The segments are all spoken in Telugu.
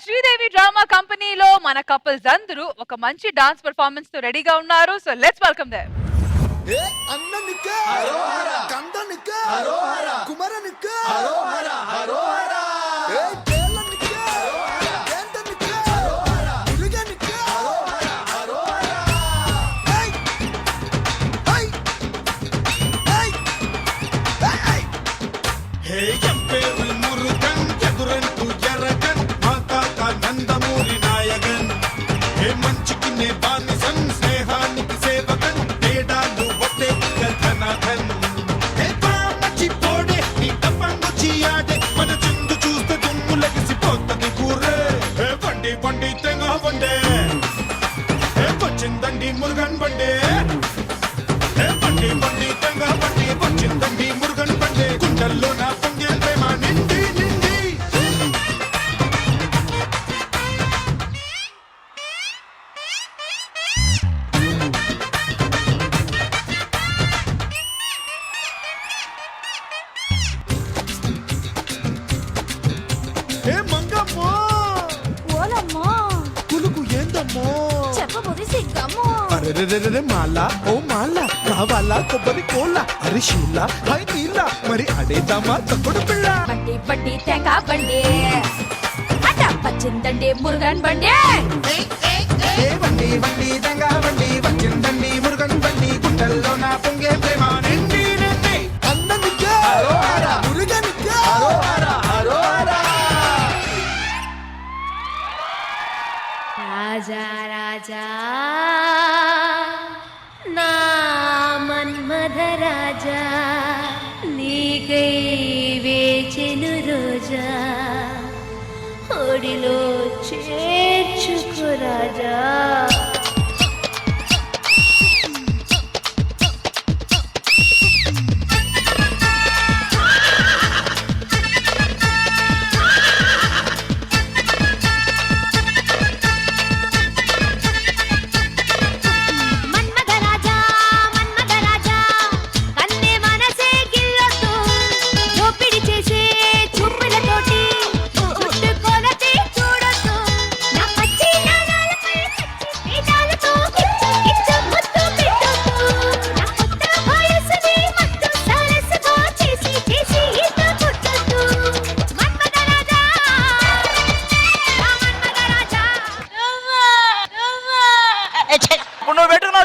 శ్రీదేవి డ్రామా కంపెనీలో మన కపుల్స్ అందరూ ఒక మంచి డాన్స్ పెర్ఫార్మెన్స్ తో రెడీగా ఉన్నారు. So let's welcome them. అన్ననిక హరోహర కందనిక హరోహర కుమారనిక హరోహర హరోహర ఏ కేలనిక హరోహర కేందనిక హరోహర మురుగనిక హరోహర హరోహర హై హై హై హై హే ఎంపేరు మురుగన్ ఎదురంటూ ఎర్రగన్ మాతా కా నందమూరి నాయగన్ హే మంచికి నే బానిసన్ స్నేహానికి సేవకన్ వచ్చిందండి మురుగన్ బండే బండి బండి తెంగ బండి వచ్చిందండి మురుగన్ బండే గుండెల్లో నా పొంగే ప్రేమ నిండి నిండి ఏ మంగమ్మో ఓలమ్మో కులుకు ఏందమ్మో చెప్పబోది సిగ్గమ్మో అరెరెరెరె మాలా ఓ మాలా కావాలా కొబ్బరి కోలా అరిశీల హై నీలా మరి అడేదామా తక్కుడు పిల్ల బండి బండి తెంగా బండి అట వచ్చిందండి మురుగన్ బండి ఏ బండి బండి తెంగా బండి వచ్చిందండి మురుగన్ బండి గుండెల్లో నా పొంగే ప్రేమ నిండి నిండి అన్ననిక హరోహర మురుగనిక హరోహర హరోహర రాజా రాజా నా మన్మథ రాజా నీకై వేచెను రోజా ఒడిలో చేర్చుకు రాజా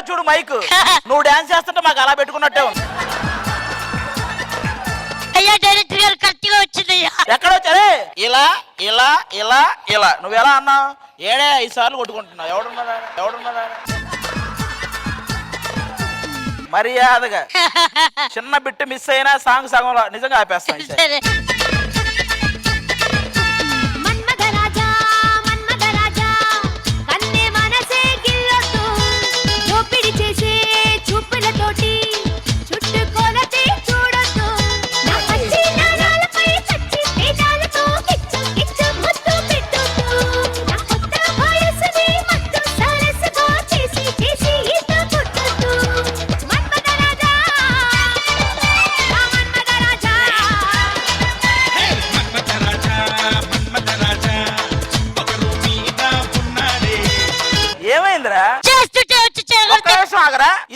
చూడు మైక్ నువ్వు డాన్స్ చేస్తుంటే మాకు అలా పెట్టుకున్నట్టే ఉంది. అయ్యా డైరెక్టర్ గారు కరెక్ట్ గా వచ్చింది. ఎక్కడ వచ్చారే ఇలా ఇలా ఇలా ఇలా నువ్వు ఎలా అన్నావు? 7-5 సార్లు కొట్టుకుంటున్నావు. ఎవడున్నదా మర్యాదగా చిన్న బిట్టు మిస్ అయినా సాంగ్ సగంలో నిజంగా ఆపేస్తాను. సరే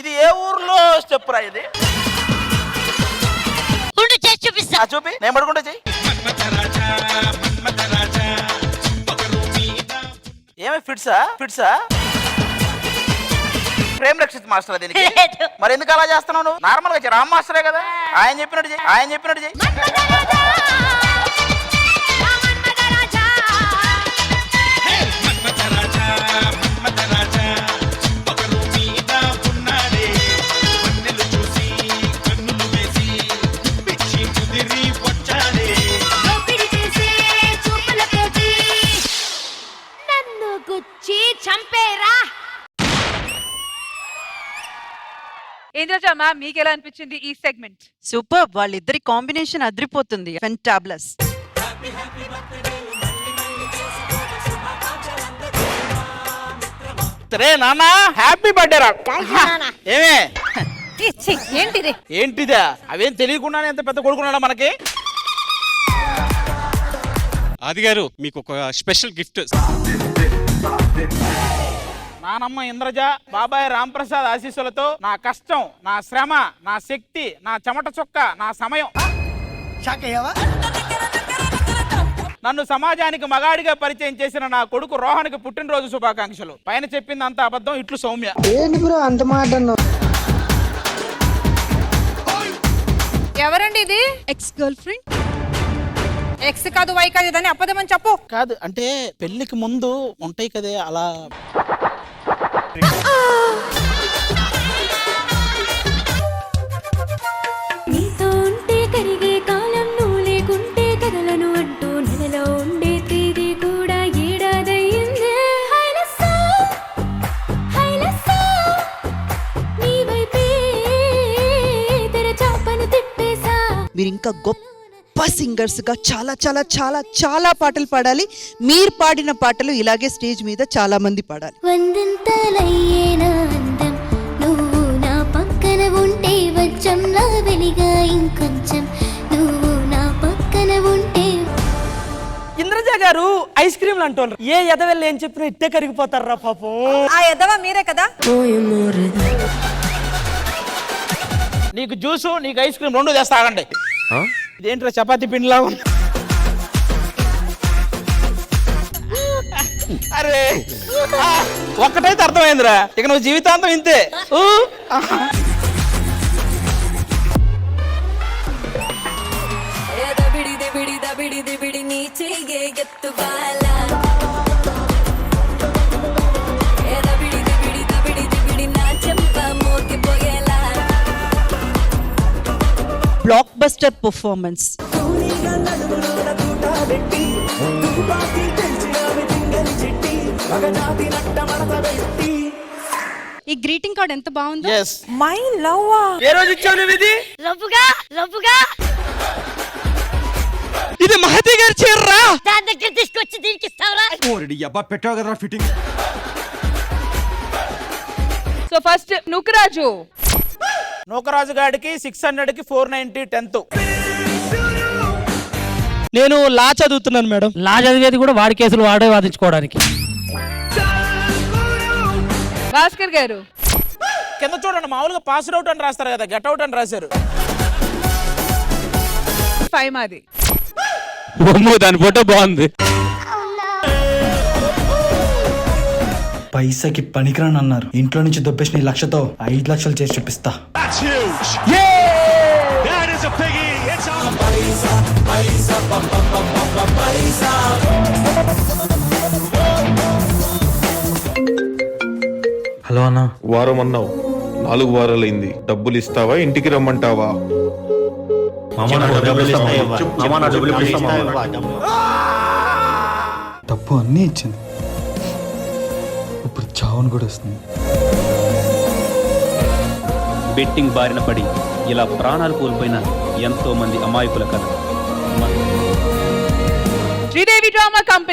ఇది ఏ ఊర్లో స్టెప్ రా ఇది? చూపిస్తా చూపి నేను పడుకుంటా చెయ్యి. ఏమి ఫిట్సా ప్రేమ్ రక్షిత్ మాస్టర్ దీనికి మరి ఎందుకు అలా చేస్తున్నావు నువ్వు? నార్మల్ గా రామ్ మాస్టరే కదా, ఆయన చెప్పినట్టు చెయ్యి. ఇంద్రజా మ్యామ్ మీకు ఎలా అనిపించింది ఈ సెగ్మెంట్? సూపర్, వాళ్ళిద్దరి కాంబినేషన్ అద్రిపోతుంది. ఫెంటాబ్లస్. నాన్న హ్యాపీ బర్త్డే రా. ఏమే ఏంటిదా? అవేం తెలియకుండానే ఎంత పెద్ద కొడుకున్నాడా మనకి? ఆది గారు మీకు ఒక స్పెషల్ గిఫ్ట్. నానమ్మ ఇంద్రజ, బాబాయ్ రాంప్రసాద్ ఆశీస్సులతో నా కష్టం, నా శ్రమ, నా శక్తి, నా చెమట చుక్క, నా సమయం, నన్ను సమాజానికి మగాడిగా పరిచయం చేసిన నా కొడుకు రోహన్కి పుట్టినరోజు శుభాకాంక్షలు. పైన చెప్పింది అంత అబద్ధం, ఇట్లు సౌమ్య. ఎవరండి ఇది? Ex girl friend. ఎక్స్ కాదు వై కాదు ఇదని అబద్ధమని చెప్పు. కాదు అంటే పెళ్లికి ముందు ఉంటాయి కదే అలా. నీతో ఉంటే కరిగే కాలం నువ్వు లేకుంటే కదలను అంటూ నెలలో ఉండే తేదీ కూడా ఏడాదయ్యిందే. హైలసా, హైలసా, నీ వైపే తెరచాపను తిప్పేసా. మీరు ఇంకా గొప్ప సింగర్స్ గా చాలా చాలా చాలా చాలా పాటలు పాడాలి. మీరు పాడిన పాటలు ఇలాగే స్టేజ్ మీద చాలా మంది పాడాలి. వందంతలయ్యేనా అందం నువ్వు నా పక్కన ఉంటే వచ్చంలా వెలిగా ఇంకొంచెం నువ్వు నా పక్కన ఉంటే. ఇంద్రజ గారు ఐస్ క్రీమ్లు అంటున్నారు. ఏ ఎదవెళ్ళి ఏం చెప్పినా ఇట్టే కరిగిపోతారా పాపం. ఆ ఎదవ మీరే కదా. నీకు జ్యూసు, నీకు ఐస్ క్రీమ్ రెండు తెస్తా, ఆగండి. ఇదేంట్రా చపాతీ పిండిలా ఉంది. అరే ఒక్కటైతే అర్థమైందిరా, ఇక నువ్వు జీవితాంతం ఇంతే. Block buster performance. ఈ గ్రీటింగ్ కార్డ్ ఎంత బాగుంది. yes my love. ఏ రోజు ఇచ్చావు నువ్వు ఇది? రవ్వుగా రవ్వుగా ఇది మహతి గారి చీర్రా. దాని దగ్గర తీసుకొచ్చి దీనికి ఇస్తావరా? పెట్టావు కదా fitting. So first Nookaraju. Nookaraju గాడికి 600కి 490 10th. నేను లా చదువుతున్నాను మేడం. లా చదివేది కూడా వాడి కేసులు వాడే వాదించుకోవడానికి. భాస్కర్ గారు. కింద చూడండి, మామూలుగా పాస్ అవుట్ అని రాస్తారు కదా, గెట్ అవుట్ అని రాశారు. 5 మాది. దాని ఫోటో బాగుంది. పైసకి పనికిరాని అన్నారు. ఇంట్లో నుంచి దొబ్బేసిన 1 లక్షతో 5 లక్షలు చేసి చూపిస్తా. హలో అన్న. వారం అన్నావు, 4 వారాలైంది. డబ్బులు ఇస్తావా, ఇంటికి రమ్మంటావా? డబ్బు అన్నీ ఇచ్చింది, ఇప్పుడు చావును కూడా వస్తుంది. బెట్టింగ్ బారిన పడి ఇలా ప్రాణాలు కోల్పోయిన ఎంతో మంది అమాయకుల కథ. Sridevi drama company